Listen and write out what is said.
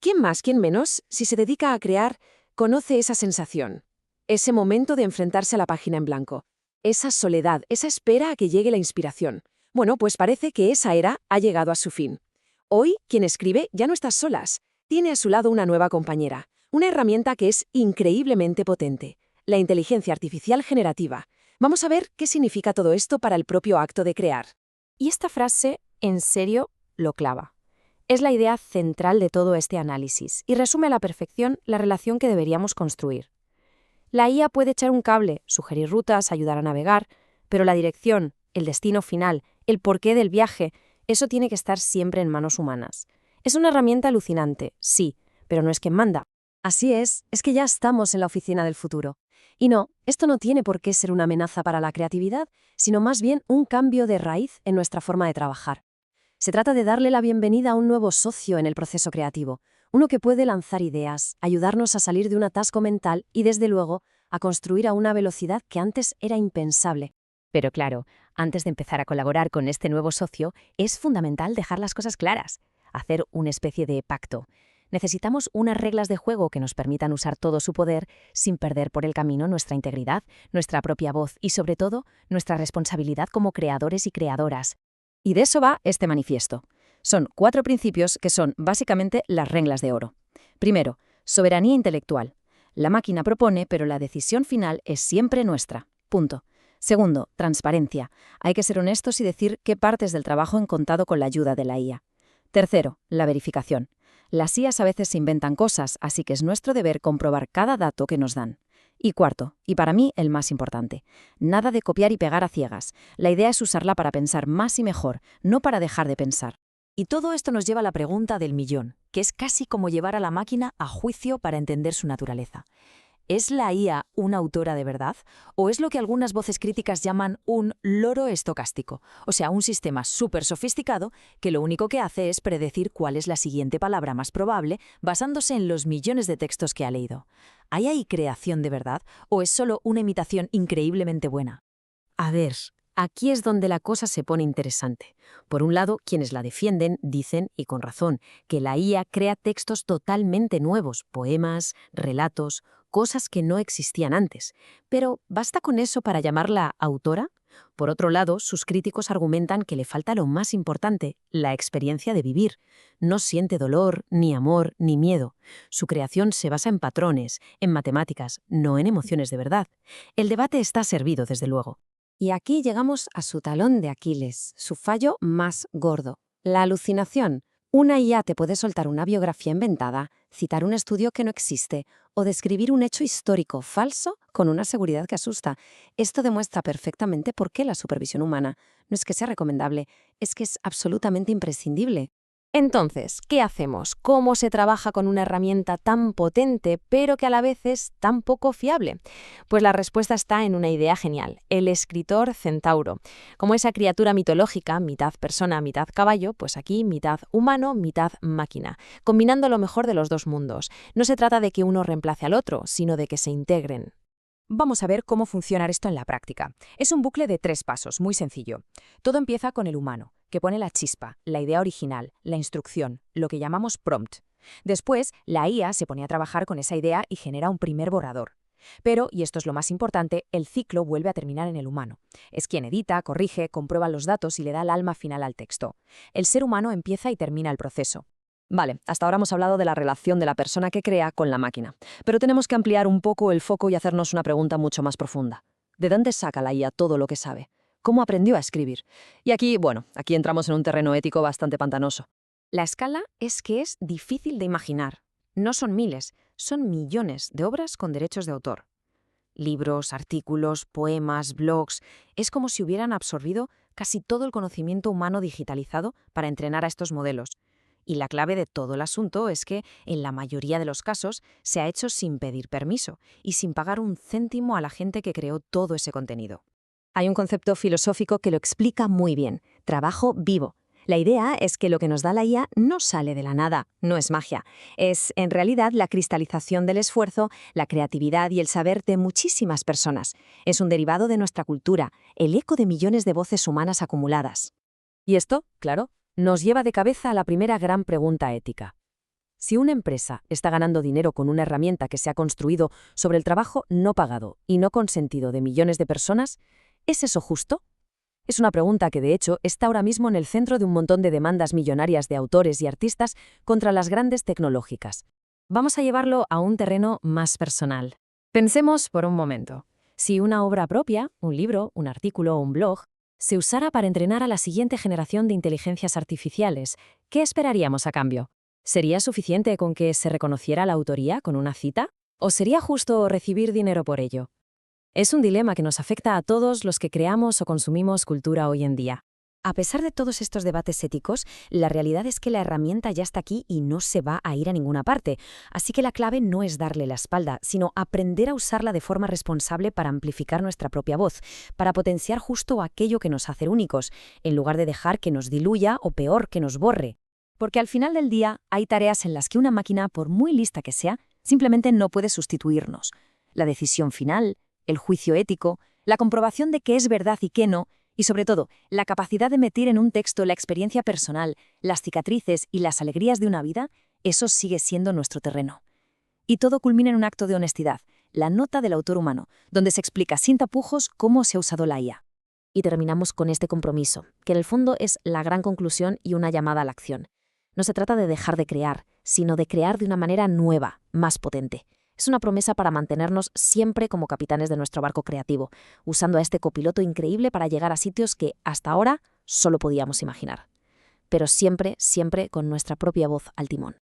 ¿Quién más, quién menos, si se dedica a crear, conoce esa sensación? Ese momento de enfrentarse a la página en blanco. Esa soledad, esa espera a que llegue la inspiración. Bueno, pues parece que esa era ha llegado a su fin. Hoy, quien escribe ya no está solas. Tiene a su lado una nueva compañera. Una herramienta que es increíblemente potente. La inteligencia artificial generativa. Vamos a ver qué significa todo esto para el propio acto de crear. Y esta frase, en serio, lo clava. Es la idea central de todo este análisis y resume a la perfección la relación que deberíamos construir. La IA puede echar un cable, sugerir rutas, ayudar a navegar, pero la dirección, el destino final, el porqué del viaje, eso tiene que estar siempre en manos humanas. Es una herramienta alucinante, sí, pero no es quien manda. Así es que ya estamos en la oficina del futuro. Y no, esto no tiene por qué ser una amenaza para la creatividad, sino más bien un cambio de raíz en nuestra forma de trabajar. Se trata de darle la bienvenida a un nuevo socio en el proceso creativo, uno que puede lanzar ideas, ayudarnos a salir de un atasco mental y, desde luego, a construir a una velocidad que antes era impensable. Pero claro, antes de empezar a colaborar con este nuevo socio, es fundamental dejar las cosas claras, hacer una especie de pacto. Necesitamos unas reglas de juego que nos permitan usar todo su poder sin perder por el camino nuestra integridad, nuestra propia voz y, sobre todo, nuestra responsabilidad como creadores y creadoras. Y de eso va este manifiesto. Son 4 principios que son básicamente las reglas de oro. Primero, soberanía intelectual. La máquina propone, pero la decisión final es siempre nuestra. Punto. Segundo, transparencia. Hay que ser honestos y decir qué partes del trabajo han contado con la ayuda de la IA. Tercero, la verificación. Las IAs a veces se inventan cosas, así que es nuestro deber comprobar cada dato que nos dan. Y cuarto, y para mí el más importante, nada de copiar y pegar a ciegas. La idea es usarla para pensar más y mejor, no para dejar de pensar. Y todo esto nos lleva a la pregunta del millón, que es casi como llevar a la máquina a juicio para entender su naturaleza. ¿Es la IA una autora de verdad? ¿O es lo que algunas voces críticas llaman un loro estocástico? O sea, un sistema súper sofisticado que lo único que hace es predecir cuál es la siguiente palabra más probable basándose en los millones de textos que ha leído. ¿Hay ahí creación de verdad o es solo una imitación increíblemente buena? A ver, aquí es donde la cosa se pone interesante. Por un lado, quienes la defienden dicen, y con razón, que la IA crea textos totalmente nuevos, poemas, relatos, cosas que no existían antes. Pero, ¿basta con eso para llamarla autora? Por otro lado, sus críticos argumentan que le falta lo más importante, la experiencia de vivir. No siente dolor, ni amor, ni miedo. Su creación se basa en patrones, en matemáticas, no en emociones de verdad. El debate está servido, desde luego. Y aquí llegamos a su talón de Aquiles, su fallo más gordo, la alucinación. Una IA te puede soltar una biografía inventada, citar un estudio que no existe o describir un hecho histórico falso con una seguridad que asusta. Esto demuestra perfectamente por qué la supervisión humana no es que sea recomendable, es que es absolutamente imprescindible. Entonces, ¿qué hacemos? ¿Cómo se trabaja con una herramienta tan potente, pero que a la vez es tan poco fiable? Pues la respuesta está en una idea genial, el escritor centauro. Como esa criatura mitológica, mitad persona, mitad caballo, pues aquí mitad humano, mitad máquina, combinando lo mejor de los dos mundos. No se trata de que uno reemplace al otro, sino de que se integren. Vamos a ver cómo funciona esto en la práctica. Es un bucle de 3 pasos, muy sencillo. Todo empieza con el humano, que pone la chispa, la idea original, la instrucción, lo que llamamos prompt. Después, la IA se pone a trabajar con esa idea y genera un primer borrador. Pero, y esto es lo más importante, el ciclo vuelve a terminar en el humano. Es quien edita, corrige, comprueba los datos y le da el alma final al texto. El ser humano empieza y termina el proceso. Vale, hasta ahora hemos hablado de la relación de la persona que crea con la máquina, pero tenemos que ampliar un poco el foco y hacernos una pregunta mucho más profunda. ¿De dónde saca la IA todo lo que sabe? ¿Cómo aprendió a escribir? Y aquí entramos en un terreno ético bastante pantanoso. La escala es que es difícil de imaginar. No son miles, son millones de obras con derechos de autor. Libros, artículos, poemas, blogs. Es como si hubieran absorbido casi todo el conocimiento humano digitalizado para entrenar a estos modelos. Y la clave de todo el asunto es que, en la mayoría de los casos, se ha hecho sin pedir permiso y sin pagar un céntimo a la gente que creó todo ese contenido. Hay un concepto filosófico que lo explica muy bien: trabajo vivo. La idea es que lo que nos da la IA no sale de la nada, no es magia. Es, en realidad, la cristalización del esfuerzo, la creatividad y el saber de muchísimas personas. Es un derivado de nuestra cultura, el eco de millones de voces humanas acumuladas. Y esto, claro, nos lleva de cabeza a la primera gran pregunta ética. Si una empresa está ganando dinero con una herramienta que se ha construido sobre el trabajo no pagado y no consentido de millones de personas, ¿es eso justo? Es una pregunta que, de hecho, está ahora mismo en el centro de un montón de demandas millonarias de autores y artistas contra las grandes tecnológicas. Vamos a llevarlo a un terreno más personal. Pensemos por un momento. Si una obra propia, un libro, un artículo o un blog, se usara para entrenar a la siguiente generación de inteligencias artificiales, ¿qué esperaríamos a cambio? ¿Sería suficiente con que se reconociera la autoría con una cita? ¿O sería justo recibir dinero por ello? Es un dilema que nos afecta a todos los que creamos o consumimos cultura hoy en día. A pesar de todos estos debates éticos, la realidad es que la herramienta ya está aquí y no se va a ir a ninguna parte. Así que la clave no es darle la espalda, sino aprender a usarla de forma responsable para amplificar nuestra propia voz, para potenciar justo aquello que nos hace únicos, en lugar de dejar que nos diluya o peor, que nos borre. Porque al final del día hay tareas en las que una máquina, por muy lista que sea, simplemente no puede sustituirnos. La decisión final, el juicio ético, la comprobación de qué es verdad y qué no, y sobre todo, la capacidad de meter en un texto la experiencia personal, las cicatrices y las alegrías de una vida, eso sigue siendo nuestro terreno. Y todo culmina en un acto de honestidad, la nota del autor humano, donde se explica sin tapujos cómo se ha usado la IA. Y terminamos con este compromiso, que en el fondo es la gran conclusión y una llamada a la acción. No se trata de dejar de crear, sino de crear de una manera nueva, más potente. Es una promesa para mantenernos siempre como capitanes de nuestro barco creativo, usando a este copiloto increíble para llegar a sitios que hasta ahora solo podíamos imaginar. Pero siempre, siempre con nuestra propia voz al timón.